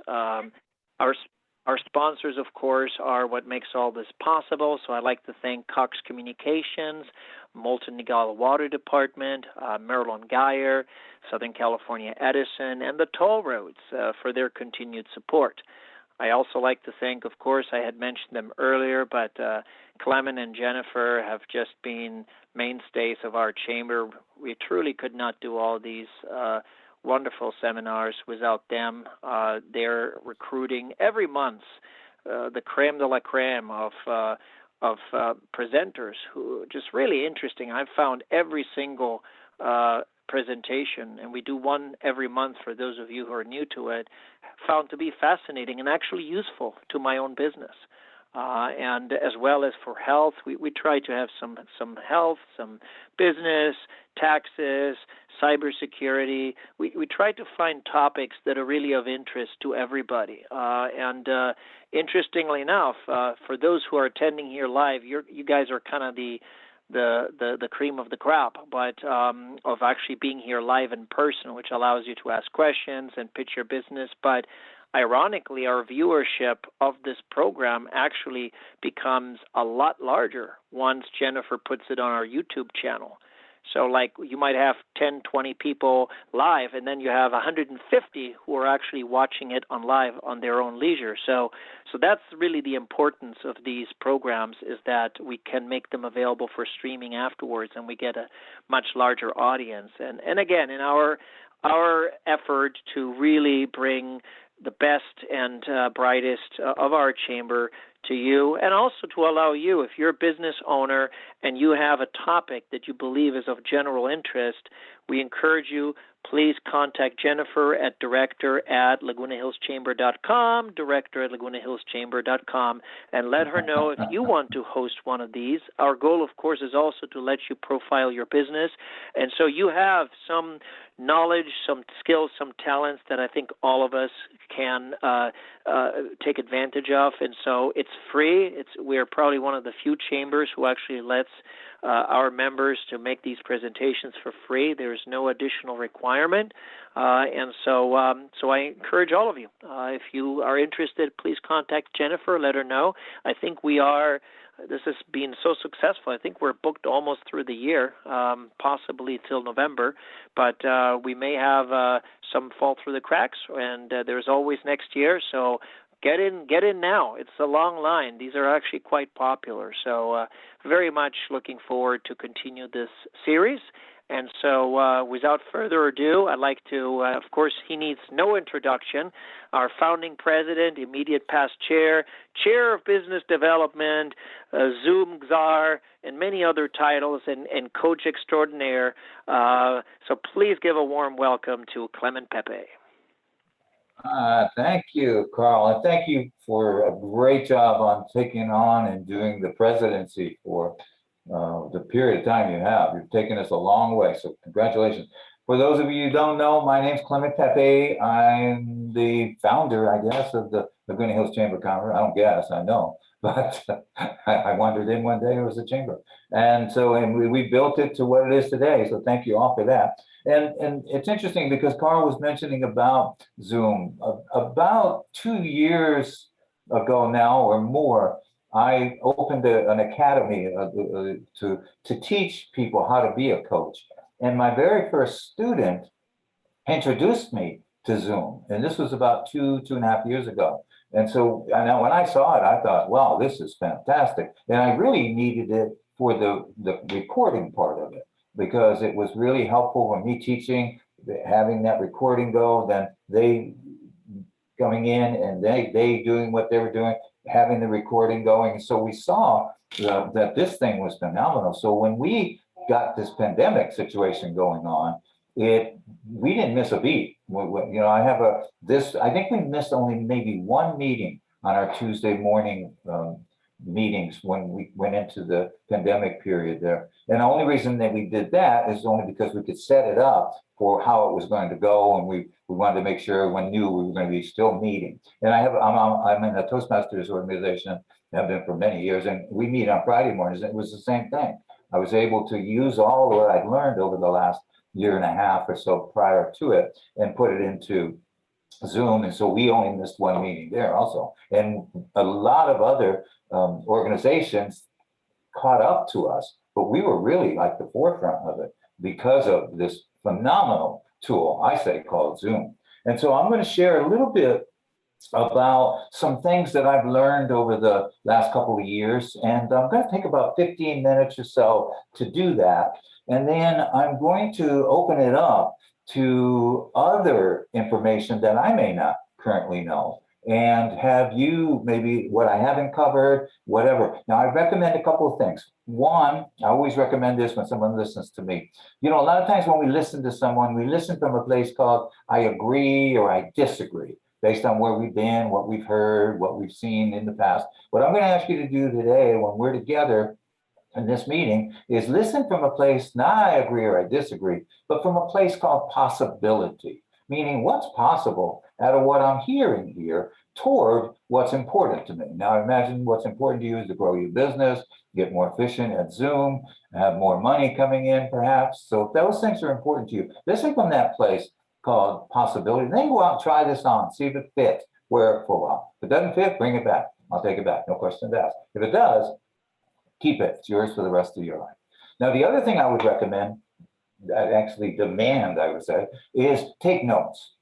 Um, our our sponsors, of course, are what makes all this possible. So I'd like to thank Cox Communications, Molten Nagala Water Department, Marilyn Geyer, Southern California Edison, and the toll roads for their continued support. I also like to thank, of course, I had mentioned them earlier, but Clement and Jennifer have just been mainstays of our chamber. We truly could not do all these wonderful seminars without them. They're recruiting every month the creme de la creme of presenters who are just really interesting. I've found every single presentation, and we do one every month for those of you who are new to it, found to be fascinating and actually useful to my own business. And as well as for health, we try to have some health, some business, taxes, cybersecurity. We try to find topics that are really of interest to everybody. And interestingly enough, for those who are attending here live, you guys are kind of the cream of the crop, but of actually being here live in person, which allows you to ask questions and pitch your business. But ironically, our viewership of this program actually becomes a lot larger once Jennifer puts it on our YouTube channel. So like you might have 10, 20 people live, and then you have 150 who are actually watching it on live on their own leisure. So that's really the importance of these programs, is that we can make them available for streaming afterwards, and we get a much larger audience. And again, in our effort to really bring the best and brightest of our chamber to you, and also to allow you, if you're a business owner and you have a topic that you believe is of general interest, we encourage you, please contact Jennifer at director@lagunahillschamber.com, director@lagunahillschamber.com, and let her know if you want to host one of these. Our goal, of course, is also to let you profile your business, and so you have some knowledge, some skills, some talents that I think all of us can take advantage of. And so it's free. We're probably one of the few chambers who actually lets our members to make these presentations for free. There's no additional requirement. And so I encourage all of you, if you are interested, please contact Jennifer, let her know. I think this has been so successful. I think we're booked almost through the year, possibly till November, but we may have some fall through the cracks, and there's always next year. So get in now. It's a long line. These are actually quite popular. So very much looking forward to continue this series. And so without further ado, I'd like to, of course, he needs no introduction, our founding president, immediate past chair, chair of business development, Zoom czar, and many other titles, and coach extraordinaire. So please give a warm welcome to Clement Pepe. Thank you, Carl, and thank you for a great job on taking on and doing the presidency for the period of time you have. You've taken us a long way, so congratulations. For those of you who don't know, my name's Clement Pepe. I'm the founder, I guess, of the Laguna Hills Chamber of Commerce. I don't guess, I know, but I wandered in one day, it was a chamber. And we built it to what it is today, so thank you all for that. And it's interesting because Carl was mentioning about Zoom. About 2 years ago now or more, I opened an academy to teach people how to be a coach. And my very first student introduced me to Zoom. And this was about two and a half years ago. And so when I saw it, I thought, wow, this is fantastic. And I really needed it for the recording part of it, because it was really helpful when me teaching, having that recording go, then they coming in and they doing what they were doing, having the recording going. So we saw that this thing was phenomenal. So when we got this pandemic situation going on, we didn't miss a beat. I think we missed only maybe one meeting on our Tuesday morning meetings when we went into the pandemic period there. And the only reason that we did that is only because we could set it up for how it was going to go, and we wanted to make sure everyone knew we were going to be still meeting. And I'm in a Toastmasters organization, have been for many years, and we meet on Friday mornings, and it was the same thing. I was able to use all of what I'd learned over the last year and a half or so prior to it and put it into Zoom. And so we only missed one meeting there also. And a lot of other organizations caught up to us, but we were really like the forefront of it because of this phenomenal tool, I say, called Zoom. And so I'm going to share a little bit about some things that I've learned over the last couple of years. And I'm going to take about 15 minutes or so to do that. And then I'm going to open it up to other information that I may not currently know and have you maybe what I haven't covered, whatever. Now, I recommend a couple of things. One, I always recommend this when someone listens to me. You know, a lot of times when we listen to someone, we listen from a place called I agree or I disagree, based on where we've been, what we've heard, what we've seen in the past. What I'm going to ask you to do today when we're together in this meeting is listen from a place, not I agree or I disagree, but from a place called possibility, meaning what's possible out of what I'm hearing here toward what's important to me. Now, imagine what's important to you is to grow your business, get more efficient at Zoom, have more money coming in perhaps. So if those things are important to you, listen from that place called possibility. Then go out and try this on, see if it fits, wear it for a while. If it doesn't fit, bring it back. I'll take it back, no questions asked. If it does, keep it. It's yours for the rest of your life. Now, the other thing I would recommend, I actually demand, I would say, is take notes.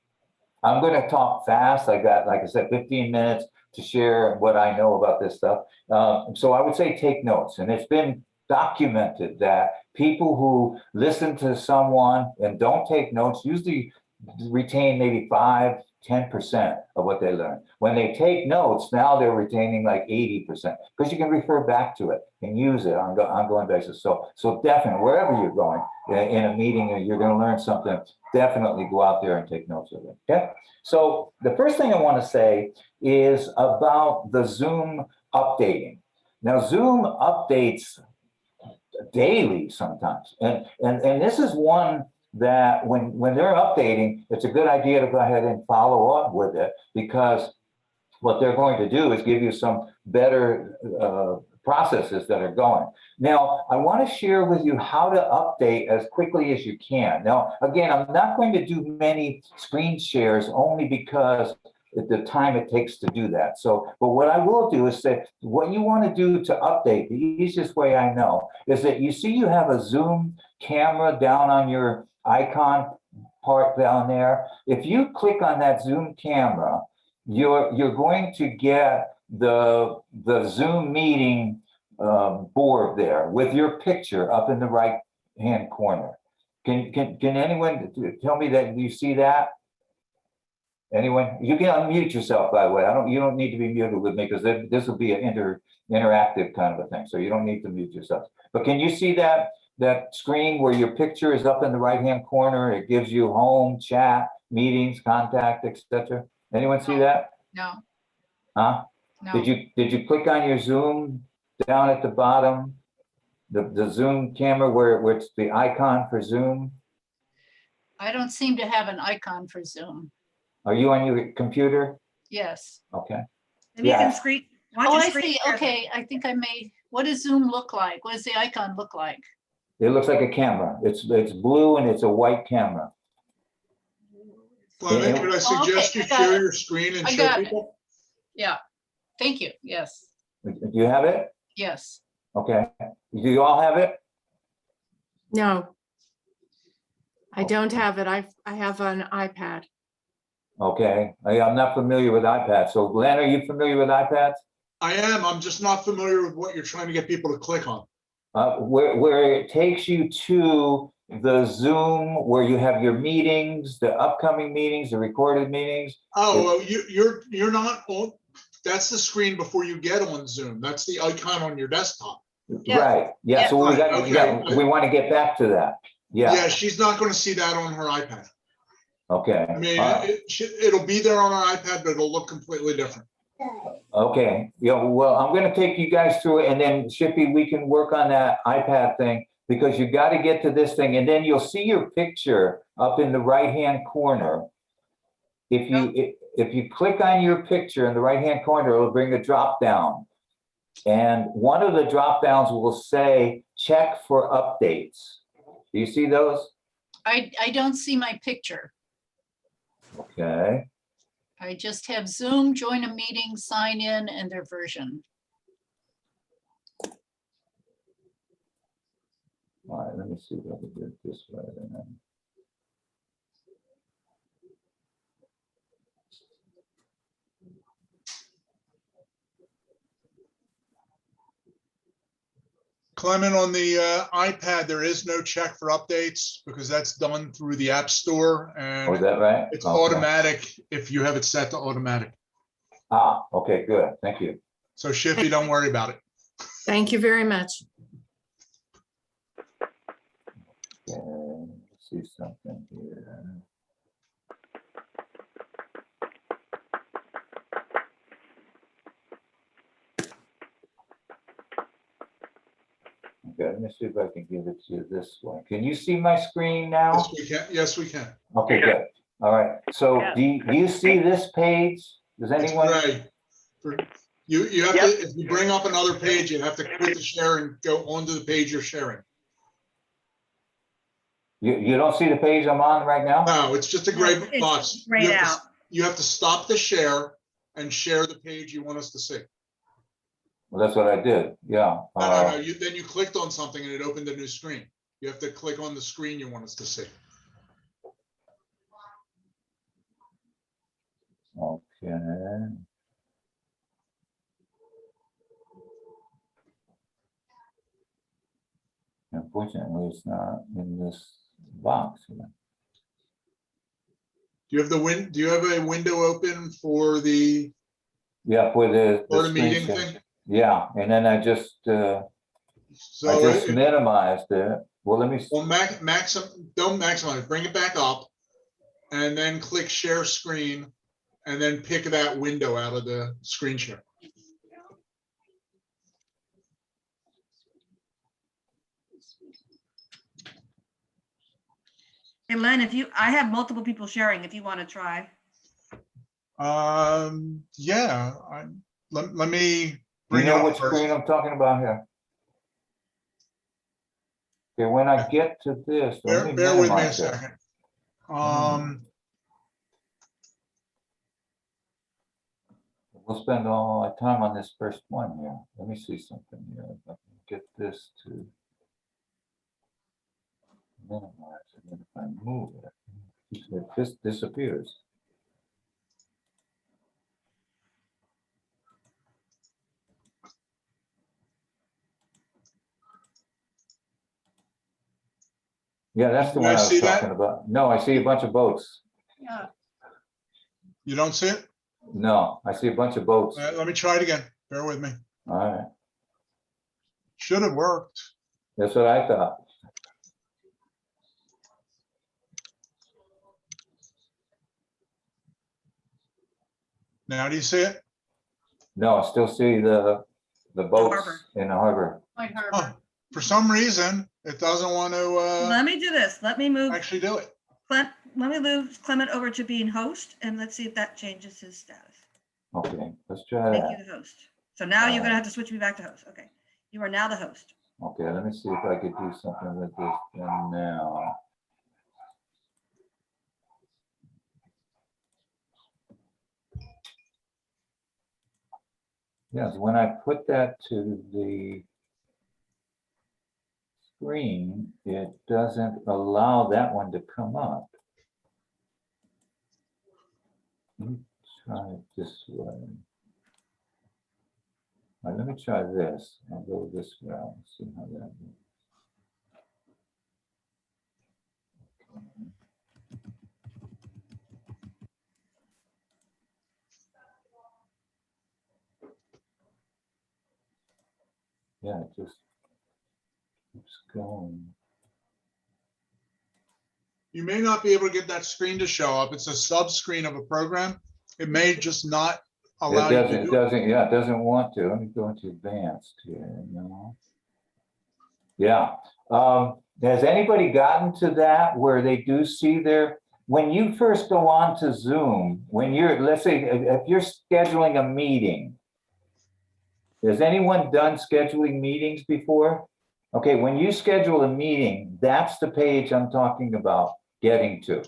I'm going to talk fast. I got, like I said, 15 minutes to share what I know about this stuff. So I would say take notes. And it's been documented that people who listen to someone and don't take notes usually retain maybe 5–10% of what they learn. When they take notes, now they're retaining like 80% because you can refer back to it and use it on an ongoing basis. So definitely, wherever you're going in a meeting or you're going to learn something, definitely go out there and take notes of it. Okay. So the first thing I want to say is about the Zoom updating. Now, Zoom updates daily sometimes, and this is one that when they're updating, it's a good idea to go ahead and follow up with it, because what they're going to do is give you some better processes that are going. Now, I want to share with you how to update as quickly as you can. Now, again, I'm not going to do many screen shares only because the time it takes to do that. So, but what I will do is say, what you want to do to update, the easiest way I know is that you see you have a Zoom camera down on your icon part down there. If you click on that Zoom camera, you're going to get the Zoom meeting board there with your picture up in the right hand corner. Can anyone tell me that you see that? Anyone? You can unmute yourself, by the way. You don't need to be muted with me because this will be an interactive kind of a thing. So you don't need to mute yourself. But can you see that screen where your picture is up in the right hand corner? It gives you home, chat, meetings, contact, etc. Anyone see that? No. Huh? No. Did you click on your Zoom down at the bottom? The Zoom camera where it's the icon for Zoom? I don't seem to have an icon for Zoom. Are you on your computer? Yes. Okay. And you Yeah. can screen. Oh, I see. Okay. I think I may. What does Zoom look like? What does the icon look like? It looks like a camera. It's blue and it's a white camecamera. Clement, could I suggest you share your screen and show people? Yeah. Thank you. Yes. Do you have it? Yes. Okay. Do you all have it? No. I don't have it. I have an iPad. Okay. I'm not familiar with iPads. So Glenn, are you familiar with iPads? I am. I'm just not familiar with what you're trying to get people to click on. Where it takes you to the Zoom where you have your meetings, the upcoming meetings, the recorded meetings. Oh, well, you're not on. That's the screen before you get on Zoom. That's the icon on your desktop. Yeah. Right. Yeah. Yeah. So we got. Okay. Yeah, we want to get back to that. Yeah. Yeah, she's not going to see that on her iPad. Okay. I mean, it'll be there on her iPad, but it'll look completely different. Okay. Yeah. Well, I'm going to take you guys through it, and then Shippy, we can work on that iPad thing because you got to get to this thing, and then you'll see your picture up in the right-hand corner. If you click on your picture in the right-hand corner, it'll bring a drop down, and one of the drop downs will say "Check for updates." Do you see those? I don't see my picture. Okay, I just have Zoom, join a meeting, sign in, and their version. all right, let me see if I can do it this way. And then. Clement, on the iPad, there is no check for updates because that's done through the App Store Oh, is and that right? it's Okay. automatic if you have it set to automatic. Ah, okay, good, thank you. So Shiffy, don't worry about it. Thank you very much. Okay, let's see something here. Okay, let me see if I can give it to you this way. Can you see my screen now? Yes, we can. Yes, we can. Okay, good. All right, so do you see this page? Does It's anyone? gray. You have to, if you bring up another page, you have to quit the share and go onto the page you're sharing. You don't see the page I'm on right now? No, it's just a gray It's box. grayed out. You have to stop the share and share the page you want us to see. Well, that's what I did, yeah. No. Then you clicked on something and it opened a new screen. You have to click on the screen you want us to see. Okay. Unfortunately, it's not in this box. Do you have do you have a window open for the Yeah, for the screen meeting share. thing? Yeah, and then I just So minimized it. Well, let me, well, don't maximize, bring it back up and then click share screen and then pick that window out of the screen share. Hey, Len, I have multiple people sharing if you want to try. Yeah, let me do you bring it know up which first. screen I'm talking about here? Okay, when I get to this, let me Bear with me a minimize it. second. We'll spend all our time on this first one here. Let me see something here. If I can get this to minimize it, and if I move it, it just disappears. Yeah, that's the You one I guys was see that? talking about. No, I see a bunch of boats. Yeah, You don't see it? No, I see a bunch of boats. Let me try it again. Bear with me. All right, Should have worked. that's what I thought. Now do you see it? No, I still see the boats harbor. in the harbor. Point Huh. Harbor. For some reason, it doesn't want to Let me do this. Let me move, actually do it. let me move Clement over to being host and let's see if that changes his status. Okay, let's try Make that. you the host. So now you're gonna have to switch me back to host. Okay. You are now the host. Okay, let me see if I could do something with this thing now. Yes, when I put that to the screen, it doesn't allow that one to come up. Let me try it this way. All right, let me try this. I'll go this route and see how that goes. Yeah, it just keeps going. You may not be able to get that screen to show up. It's a sub screen of a program. It may just not allow you to do it. Yeah, it doesn't want to. Let me go into advanced here. No. Yeah. Has anybody gotten to that where they do see when you first go on to Zoom, when let's say, if you're scheduling a meeting, has anyone done scheduling meetings before? Okay, when you schedule a meeting, that's the page I'm talking about getting to.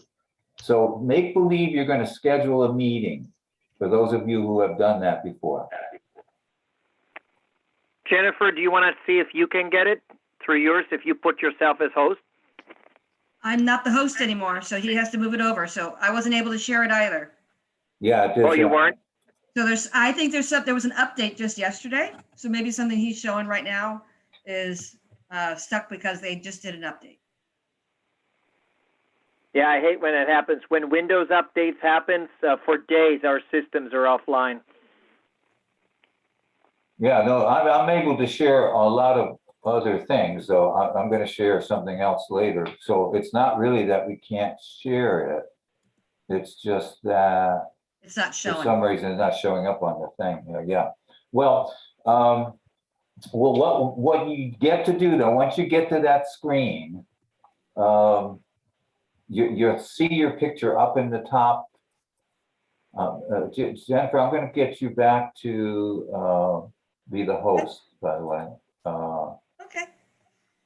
So make believe you're going to schedule a meeting, for those of you who have done that before. Jennifer, do you want to see if you can get it through yours, if you put yourself as host? I'm not the host anymore, so he has to move it over. So I wasn't able to share it either. Yeah. Oh, you weren't? So I think there was an update just yesterday. So maybe something he's showing right now is stuck because they just did an update. Yeah, I hate when it happens. When Windows updates happens, for days, our systems are offline. Yeah, no, I'm able to share a lot of other things, though. I'm going to share something else later. So it's not really that we can't share it. It's just that It's not for showing. some reason it's not showing up on the thing. Yeah. Well, what you get to do though, once you get to that screen, you'll see your picture up in the top. Jennifer, I'm going to get you back to be the host, by the way. Okay.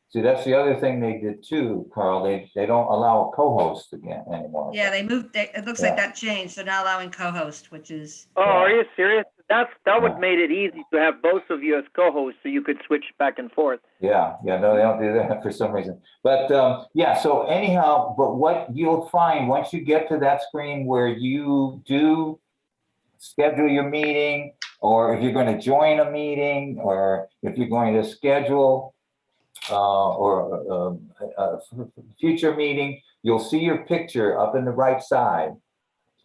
See, that's the other thing they did too, Carl. They don't allow a co-host again anymore. Yeah, they moved. It looks like that changed. So now allowing co-host, which is. Oh, are you serious? That would Yeah. made it easy to have both of you as co-hosts, so you could switch back and forth. Yeah, no, they don't do that for some reason. But yeah, so anyhow, but what you'll find once you get to that screen where you do schedule your meeting, or if you're going to join a meeting, or if you're going to schedule or a future meeting, you'll see your picture up in the right side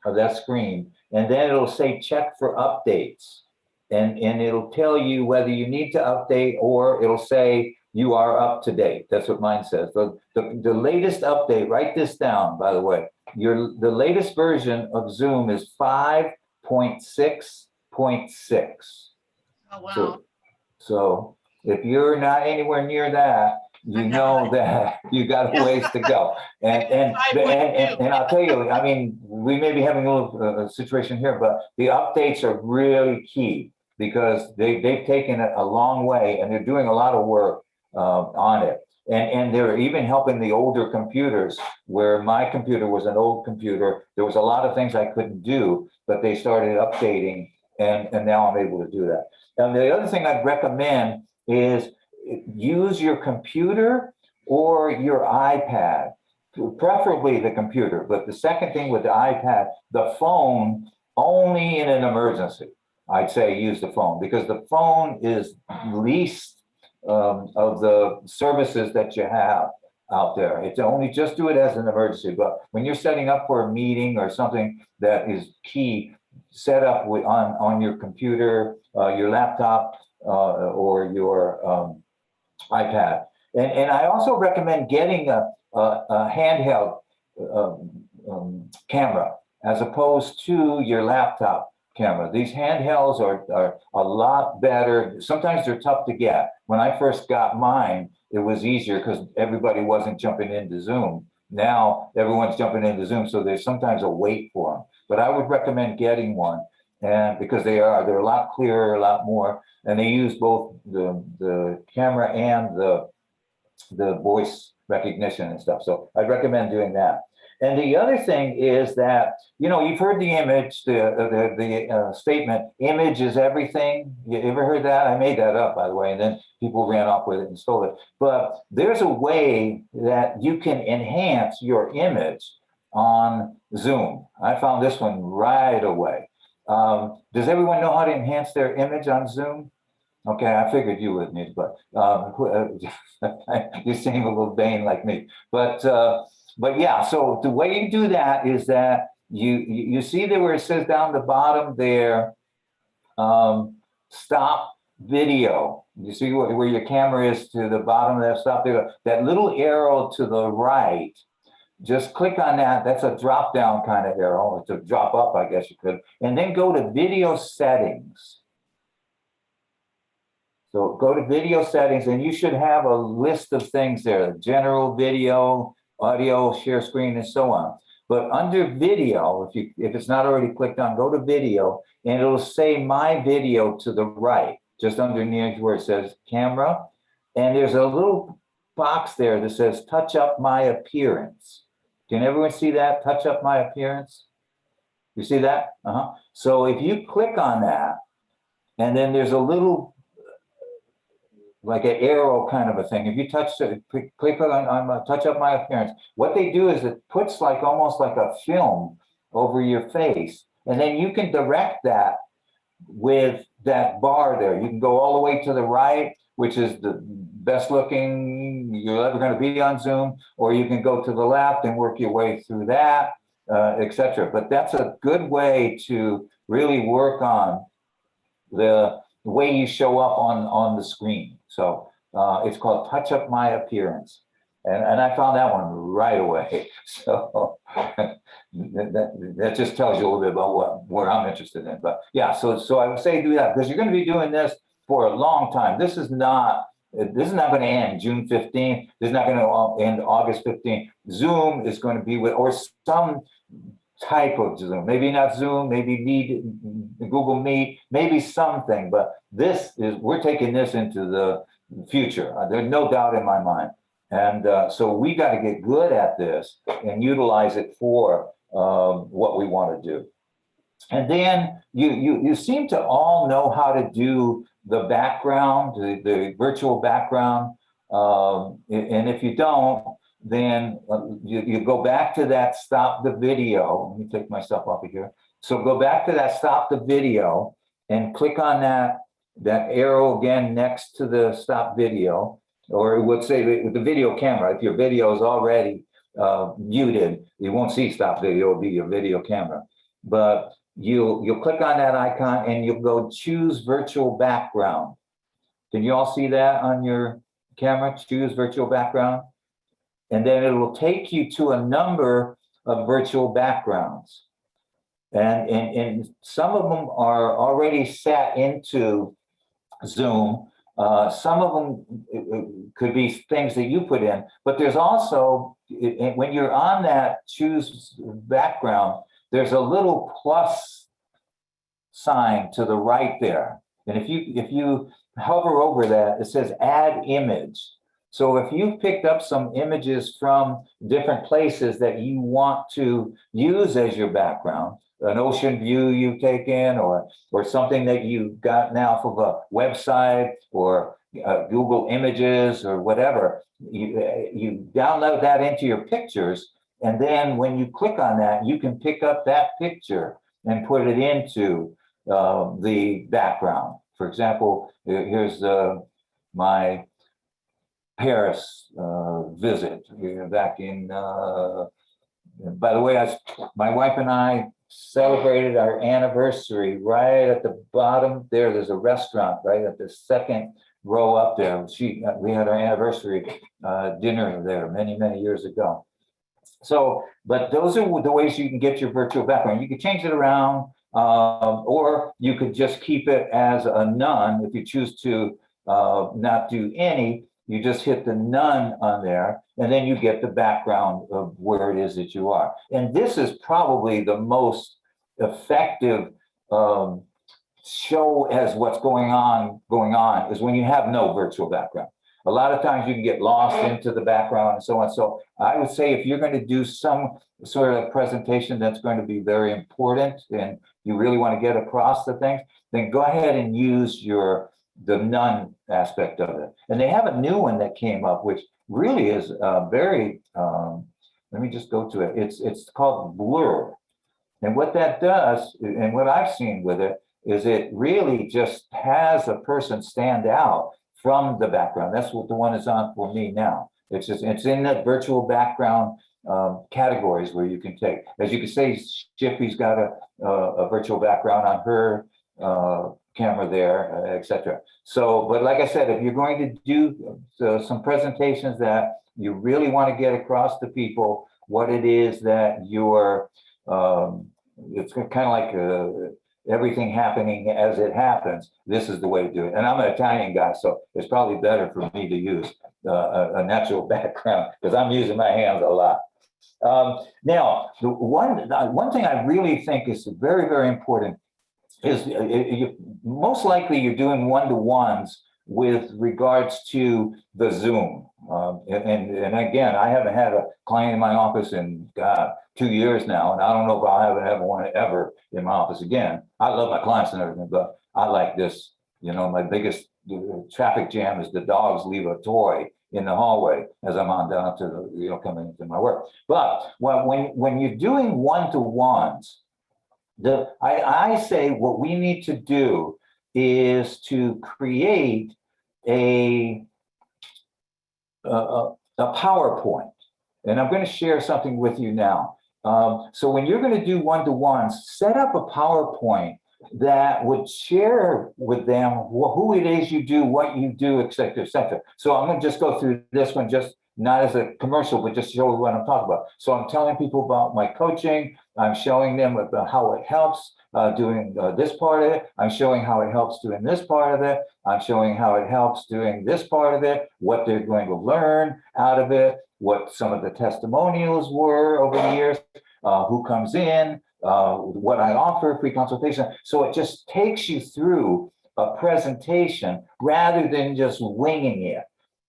of that screen, and then it'll say check for updates, and it'll tell you whether you need to update, or it'll say you are up to date. That's what mine says. The latest update, write this down, by the way, the latest version of Zoom is 5.6.6. Oh, wow. So if you're not anywhere near that, you know that you got a ways to go. And I'll tell you, I mean, we may be having a little situation here, but the updates are really key because they've taken it a long way and they're doing a lot of work on it. And they're even helping the older computers, where my computer was an old computer. There was a lot of things I couldn't do, but they started updating, and now I'm able to do that. And the other thing I'd recommend is use your computer or your iPad, preferably the computer. But the second thing with the iPad, the phone, only in an emergency. I'd say use the phone, because the phone is least of the services that you have out there. It's only just do it as an emergency. But when you're setting up for a meeting or something that is key, set up on your computer, your laptop, or your iPad. And I also recommend getting a handheld camera as opposed to your laptop camera. These handhelds are a lot better. Sometimes they're tough to get. When I first got mine, it was easier because everybody wasn't jumping into Zoom. Now everyone's jumping into Zoom, so there's sometimes a wait for them. But I would recommend getting one, and because they're a lot clearer, a lot more, and they use both the camera and the voice recognition and stuff. So I'd recommend doing that. And the other thing is that, you know, you've heard the image, the statement, image is everything. You ever heard that? I made that up, by the way, and then people ran off with it and stole it. But there's a way that you can enhance your image on Zoom. I found this one right away. Does everyone know how to enhance their image on Zoom? Okay, I figured you would, Nate, but you seem a little vain like me. But yeah, so the way you do that is that you see there where it says down the bottom there, stop video. You see where your camera is to the bottom of that stop video. That little arrow to the right, just click on that. That's a drop down kind of arrow. It's a drop up, I guess you could. And then go to video settings. So go to video settings, and you should have a list of things there: general video, audio, share screen, and so on. But under video, if it's not already clicked on, go to video, and it'll say my video to the right, just underneath where it says camera. and there's a little box there that says touch up my appearance. Can everyone see that? Touch up my appearance? You see that? So if you click on that, and then there's a little, like an arrow kind of a thing. If you click on touch up my appearance, what they do is it puts like almost like a film over your face. And then you can direct that with that bar there. You can go all the way to the right, which is the best looking you're ever going to be on Zoom, or you can go to the left and work your way through that, etc. But that's a good way to really work on the way you show up on the screen. So it's called Touch Up My Appearance. And I found that one right away. So that just tells you a little bit about what I'm interested in. But yeah, so I would say do that, because you're going to be doing this for a long time. This is not going to end June 15th. This is not going to end August 15th. Zoom is going to be with, or some type of Zoom, maybe not Zoom, maybe Google Meet, maybe something, but we're taking this into the future. There's no doubt in my mind. And so we got to get good at this and utilize it for what we want to do. And then you seem to all know how to do the background, the virtual background. And if you don't, then you go back to that stop the video. Let me take myself off of here. So go back to that stop the video and click on that arrow again next to the stop video, or it would say the video camera. If your video is already muted, you won't see stop video, it'll be your video camera. But you'll click on that icon and you'll go choose virtual background. Can you all see that on your camera? Choose virtual background. And then it will take you to a number of virtual backgrounds. And some of them are already set into Zoom. Some of them could be things that you put in, but there's also, when you're on that choose background, there's a little plus sign to the right there. And if you hover over that, it says add image. So if you've picked up some images from different places that you want to use as your background, an ocean view you've taken, or something that you got now from a website or Google Images or whatever, you download that into your pictures. And then when you click on that, you can pick up that picture and put it into the background. For example, here's my Paris visit back in, by the way, my wife and I celebrated our anniversary right at the bottom there. There's a restaurant right at the second row up there. We had our anniversary dinner there many, many years ago. So, but those are the ways you can get your virtual background. You can change it around, or you could just keep it as a none. If you choose to not do any, you just hit the none on there, and then you get the background of where it is that you are. And this is probably the most effective show as what's going on is when you have no virtual background. A lot of times you can get lost into the background and so on. So I would say if you're going to do some sort of presentation that's going to be very important and you really want to get across the things, then go ahead and use the none aspect of it. And they have a new one that came up, which really is very, let me just go to it. It's called Blur. And what that does, and what I've seen with it, is it really just has a person stand out from the background. That's what the one is on for me now. It's in the virtual background categories where you can take. As you can see, Jiffy's got a virtual background on her camera there, etc. So, but like I said, if you're going to do some presentations that you really want to get across to people what it is that you're, it's kind of like everything happening as it happens, this is the way to do it. And I'm an Italian guy, so it's probably better for me to use a natural background because I'm using my hands a lot. Now, the one thing I really think is very, very important is most likely you're doing one-to-ones with regards to the Zoom. And again, I haven't had a client in my office in 2 years now, and I don't know if I'll have one ever in my office again. I love my clients and everything, but I like this. You know, my biggest traffic jam is the dogs leave a toy in the hallway as I'm on down to the, coming into my work. But when you're doing one-to-ones, I say what we need to do is to create a PowerPoint. And I'm going to share something with you now. So when you're going to do one-to-ones, set up a PowerPoint that would share with them who it is you do, what you do, et cetera, et cetera. So I'm going to just go through this one, just not as a commercial, but just show what I'm talking about. So I'm telling people about my coaching. I'm showing them about how it helps doing this part of it. I'm showing how it helps doing this part of it. I'm showing how it helps doing this part of it, what they're going to learn out of it, what some of the testimonials were over the years, who comes in, what I offer, free consultation. So it just takes you through a presentation rather than just winging it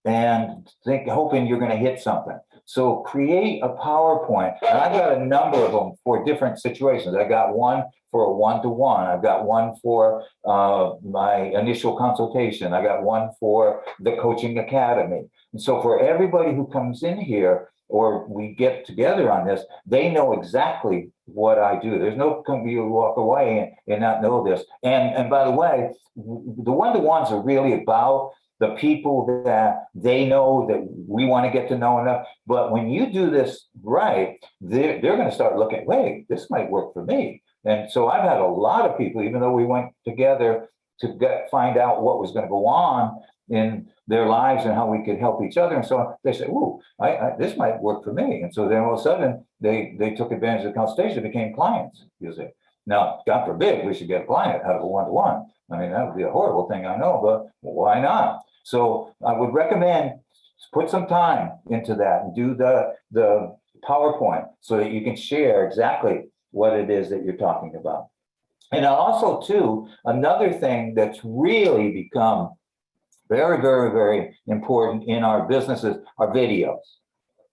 and hoping you're going to hit something. So create a PowerPoint, and I've got a number of them for different situations. I got one for a one-to-one. I've got one for my initial consultation. I got one for the coaching academy. And so for everybody who comes in here, or we get together on this, they know exactly what I do. There's no company you walk away and not know this. And by the way, the one-to-ones are really about the people that they know that we want to get to know enough. But when you do this right, they're going to start looking, wait, this might work for me. And so I've had a lot of people, even though we went together to find out what was going to go on in their lives and how we could help each other. And so they said, ooh, this might work for me. And so then all of a sudden they took advantage of the consultation, became clients. You see. Now, God forbid we should get a client out of a one-to-one. I mean, that would be a horrible thing, I know, but why not? So I would recommend put some time into that and do the PowerPoint so that you can share exactly what it is that you're talking about. And also, too, another thing that's really become very, very, very important in our businesses are videos.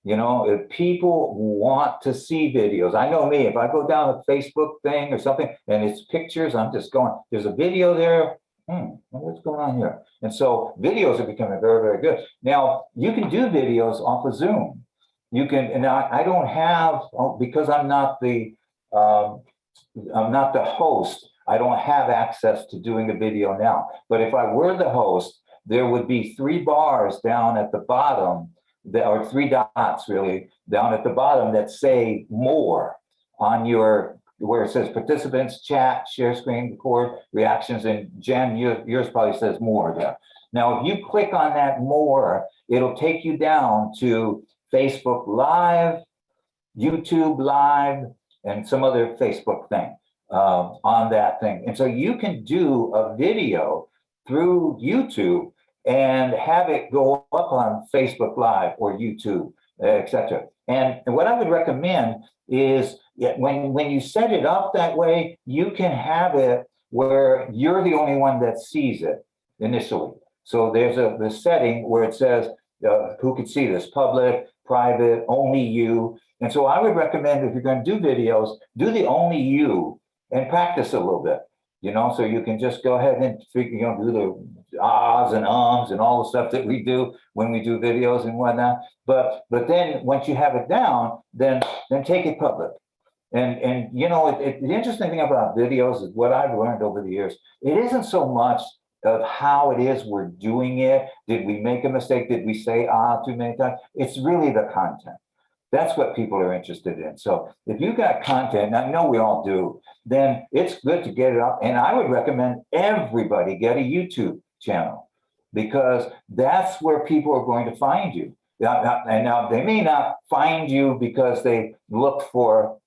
You know, if people want to see videos, I know me, if I go down a Facebook thing or something and it's pictures, I'm just going, there's a video there. What's going on here? And so videos are becoming very, very good. Now, you can do videos off of Zoom. You can, and I don't have, because I'm not the host, I don't have access to doing a video now. But if I were the host, there would be 3 bars down at the bottom, or 3 dots really, down at the bottom that say more on your, where it says participants, chat, share screen, record, reactions, and Jen, yours probably says more there. Now, if you click on that more, it'll take you down to Facebook Live, YouTube Live, and some other Facebook thing on that thing. And so you can do a video through YouTube and have it go up on Facebook Live or YouTube, etc. And what I would recommend is when you set it up that way, you can have it where you're the only one that sees it initially. So there's the setting where it says who can see this, public, private, only you. And so I would recommend if you're going to do videos, do the only you and practice a little bit, you know, so you can just go ahead and do the ahs and ums and all the stuff that we do when we do videos and whatnot. But then once you have it down, then take it public. And you know, the interesting thing about videos is what I've learned over the years. It isn't so much of how it is we're doing it. Did we make a mistake? Did we say too many times? It's really the content. That's what people are interested in. So if you got content, and I know we all do, then it's good to get it up. And I would recommend everybody get a YouTube channel, because that's where people are going to find you. And now they may not find you because they look for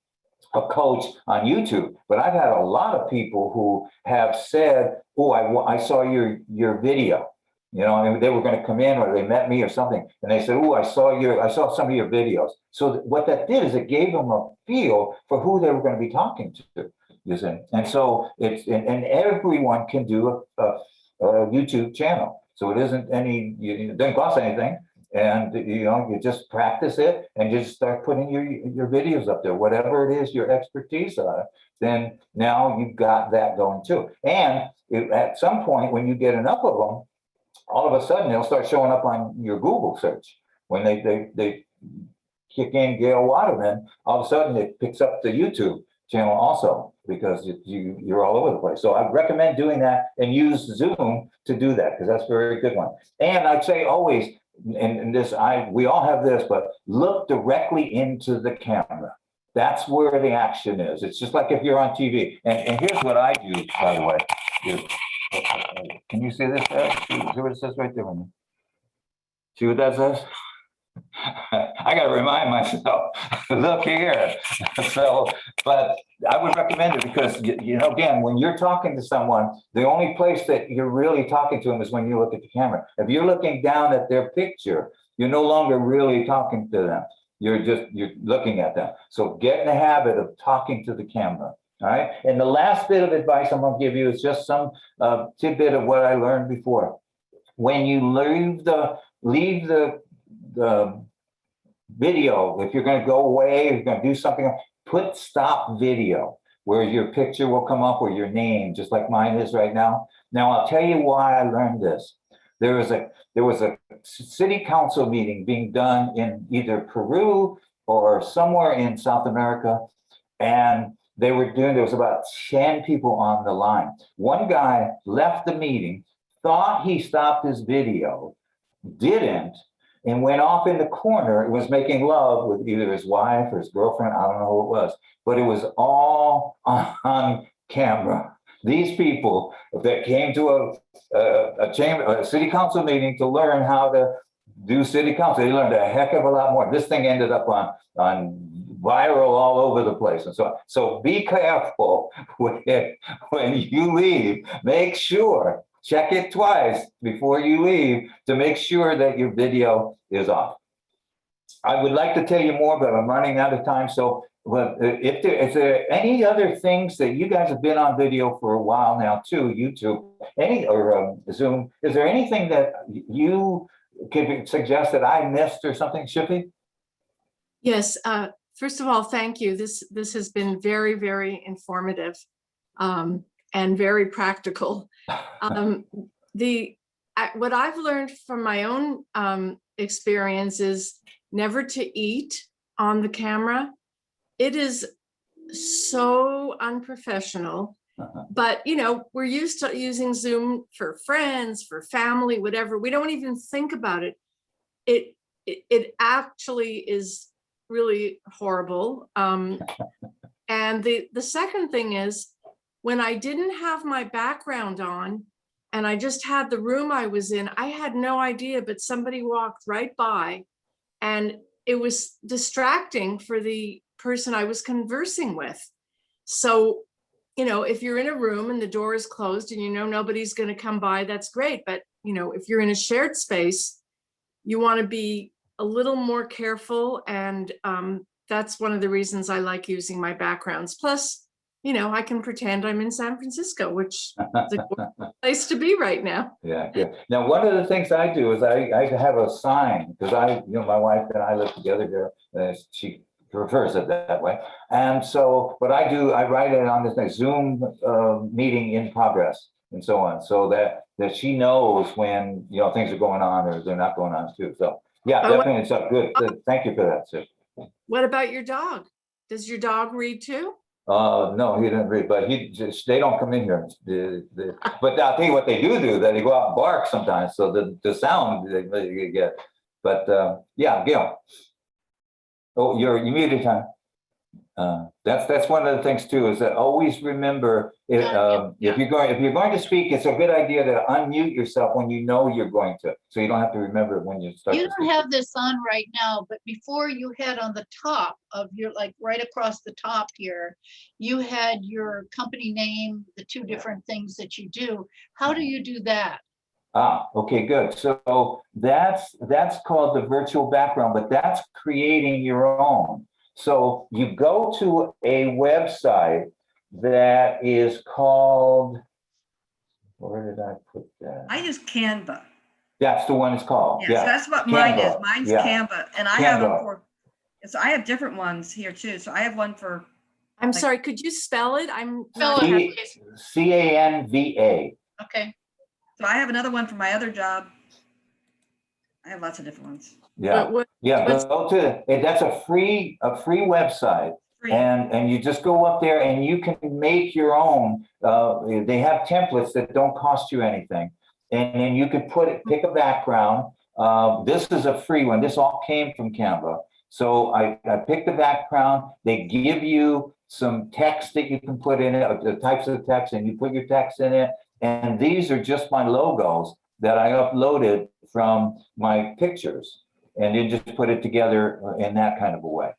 a coach on YouTube, but I've had a lot of people who have said, oh, I saw your video. You know, I mean, they were going to come in or they met me or something, and they said, oh, I saw some of your videos. So what that did is it gave them a feel for who they were going to be talking to, you see. And so and everyone can do a YouTube channel. So it isn't it doesn't cost anything. And you just practice it and just start putting your videos up there, whatever it is your expertise are, then now you've got that going too. And at some point when you get enough of them, all of a sudden they'll start showing up on your Google search. When they kick in Gail Waterman, all of a sudden it picks up the YouTube channel also, because you're all over the place. So I recommend doing that and use Zoom to do that, because that's a very good one. And I'd say always, and we all have this, but look directly into the camera. That's where the action is. It's just like if you're on TV. And here's what I do, by the way. Can you see this? See what it says right there? See what that says? I got to remind myself, look here. So, but I would recommend it because, again, when you're talking to someone, the only place that you're really talking to them is when you look at the camera. If you're looking down at their picture, you're no longer really talking to them. You're looking at them. So get in the habit of talking to the camera. All right. And the last bit of advice I'm going to give you is just some tidbit of what I learned before. When you leave the video, if you're going to go away, you're going to do something, put stop video where your picture will come up or your name, just like mine is right now. Now, I'll tell you why I learned this. There was a city council meeting being done in either Peru or somewhere in South America, and there was about 10 people on the line. One guy left the meeting, thought he stopped his video, didn't, and went off in the corner. It was making love with either his wife or his girlfriend. I don't know who it was, but it was all on camera. These people that came to a city council meeting to learn how to do city council, they learned a heck of a lot more. This thing ended up on viral all over the place. And so be careful when you leave. Make sure, check it twice before you leave to make sure that your video is off. I would like to tell you more, but I'm running out of time. So is there any other things that you guys have been on video for a while now too, YouTube, or Zoom? Is there anything that you could suggest that I missed or something, Shippy? Yes. First of all, thank you. This has been very, very informative and very practical. What I've learned from my own experience is never to eat on the camera. It is so unprofessional, but we're used to using Zoom for friends, for family, whatever. We don't even think about it. It actually is really horrible. And the second thing is, when I didn't have my background on and I just had the room I was in, I had no idea, but somebody walked right by and it was distracting for the person I was conversing with. So, if you're in a room and the door is closed and nobody's going to come by, that's great. But, if you're in a shared space, you want to be a little more careful. And that's one of the reasons I like using my backgrounds. Plus, I can pretend I'm in San Francisco, which is a good place to be right now. Yeah, good. Now, one of the things I do is I have a sign, because my wife and I live together here. She prefers it that way. And so, what I do, I write it on this thing, Zoom meeting in progress, and so on, so that she knows when things are going on or they're not going on too. So yeah, definitely, it's up. Good. Thank you for that, Sue. What about your dog? Does your dog read too? No, he didn't read, but they don't come in here. But I'll tell you what they do, that they go out and bark sometimes. So the sound they get. But yeah, Gil. Oh, you muted, time. That's one of the things too, is that always remember if you're going to speak, it's a good idea to unmute yourself when you're going to, so you don't have to remember it when you start. You don't have this on right now, but before you had on the top of your, like right across the top here, you had your company name, the two different things that you do. How do you do that? Okay, good. So that's called the virtual background, but that's creating your own. So you go to a website that is called, where did I put that? I use Canva. That's the one it's called, Yeah, so yeah. that's what mine is. Canva, Mine's yeah. Canva, and I have them Canva. for, so I have different ones here too. So I have one for, I'm Like- sorry, could you spell it? I'm Spell not. it, C- please. Canva. Okay, so I have another one for my other job. I have lots of different ones. Yeah, what- yeah, what's- go to, that's a free website. Free. And you just go up there and you can make your own, they have templates that don't cost you anything. And then you can pick a background. This is a free one. This all came from Canva. So I picked the background. They give you some text that you can put in it, the types of text, and you put your text in it. And these are just my logos that I uploaded from my pictures. And then just put it together in that kind of a way.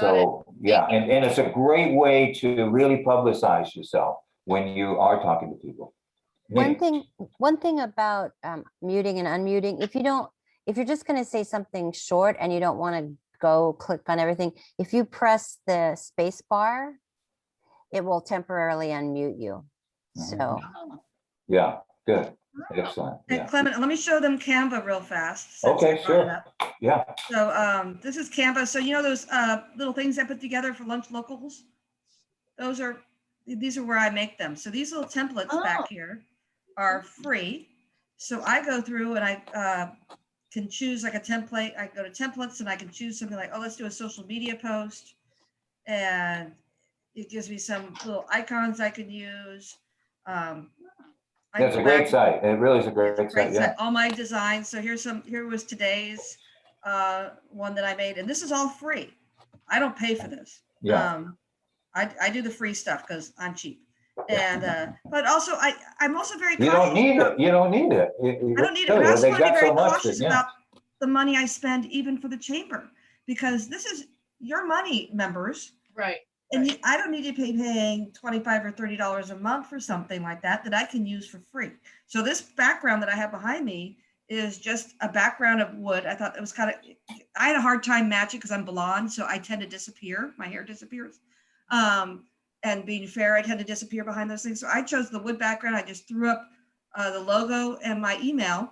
So, yeah, and it's a great way to really publicize yourself when you are talking to people. One thing about muting and unmuting, if you're just gonna say something short and you don't want to go click on everything, if you press the space bar, it will temporarily unmute you. So, Yeah, good, excellent, And yeah, Clement, let me show them Canva real fast. since Okay, I brought it sure. up. yeah, So this is Canva. So you know those little things I put together for lunch locals? These are where I make them. So these little templates Oh. back here are free. So I go through and I can choose like a template. I go to templates and I can choose something like, oh, let's do a social media post. And it gives me some little icons I can use. I that's go a great back- site, it really is a great Great site, yeah. set. All my designs. So here was today's one that I made, and this is all free. I don't pay for this. Yeah, I do the free stuff because I'm cheap. And but also I'm also very you don't cautious need about- it, you don't need it. I don't need it, but I also They want to be got very so much that, cautious yeah, about the money I spend even for the chamber, because this is your money, members. right. And I don't need to be paying $25 or $30 a month for something like that I can use for free. So this background that I have behind me is just a background of wood. I thought it was I had a hard time matching because I'm blonde, so I tend to disappear. My hair disappears. And being fair, I tend to disappear behind those things. So I chose the wood background. I just threw up the logo and my email,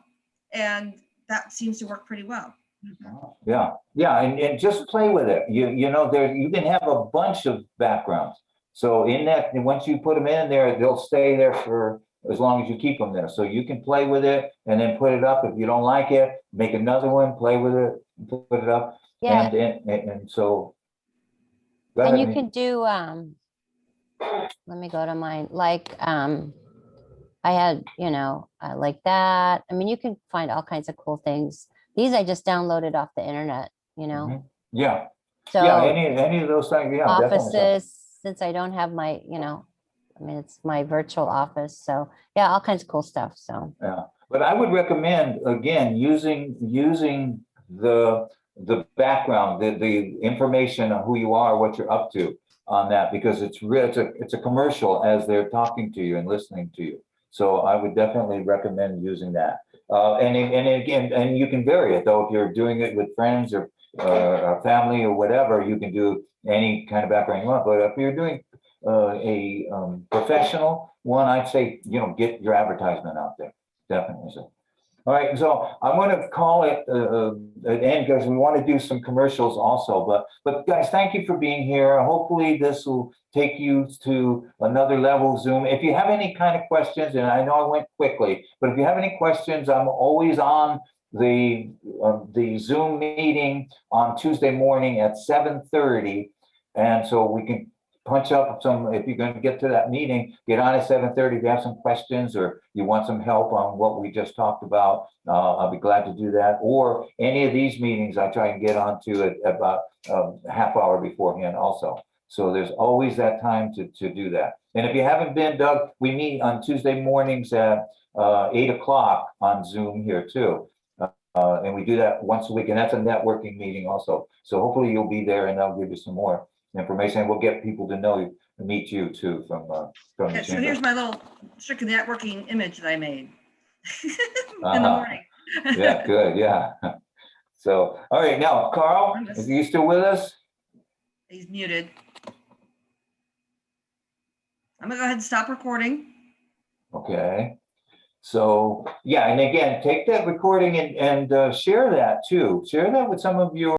and that seems to work pretty well. yeah, and just play with it. You know, you can have a bunch of backgrounds. So in that, and once you put them in there, they'll stay there for as long as you keep them there. So you can play with it and then put it up. If you don't like it, make another one, play with it, put it up. yeah, And so. Go and ahead, you Amy. can do, let me go to mine, like, I had, like that. I mean, you can find all kinds of cool things. These I just downloaded off the internet, Mhm. Yeah, so. yeah, any of those things, yeah, definitely. Offices, since I don't have my, I mean, it's my virtual office, so yeah, all kinds of cool stuff, so. Yeah, but I would recommend, again, using the background, the information on who you are, what you're up to on that, because it's a commercial as they're talking to you and listening to you. So I would definitely recommend using that. And again, and you can vary it though, if you're doing it with friends or family or whatever, you can do any kind of background you want. But if you're doing a professional one, I'd say, get your advertisement out there, definitely. So, all right, so I'm going to call it an end because we want to do some commercials also. But guys, thank you for being here. Hopefully this will take you to another level of Zoom. If you have any kind of questions, and I know I went quickly, but if you have any questions, I'm always on the Zoom meeting on Tuesday morning at 7:30, and so we can punch up some. If you're going to get to that meeting, get on at 7:30. If you have some questions or you want some help on what we just talked about, I'll be glad to do that. Or any of these meetings, I try and get onto it about a half hour beforehand also. So there's always that time to do that. And if you haven't been, Doug, we meet on Tuesday mornings at 8 o'clock on Zoom here too. And we do that once a week, and that's a networking meeting also. So hopefully you'll be there, and I'll give you some more information. We'll get people to meet you too from the Yeah, so chamber. here's my little strictly networking image that I made in the morning. Yeah, good, yeah. So, all right, now, Carl, are you still with us? He's muted. I'm gonna go ahead and stop recording. Okay. So, yeah, and again, take that recording and share that too. Share that with some of your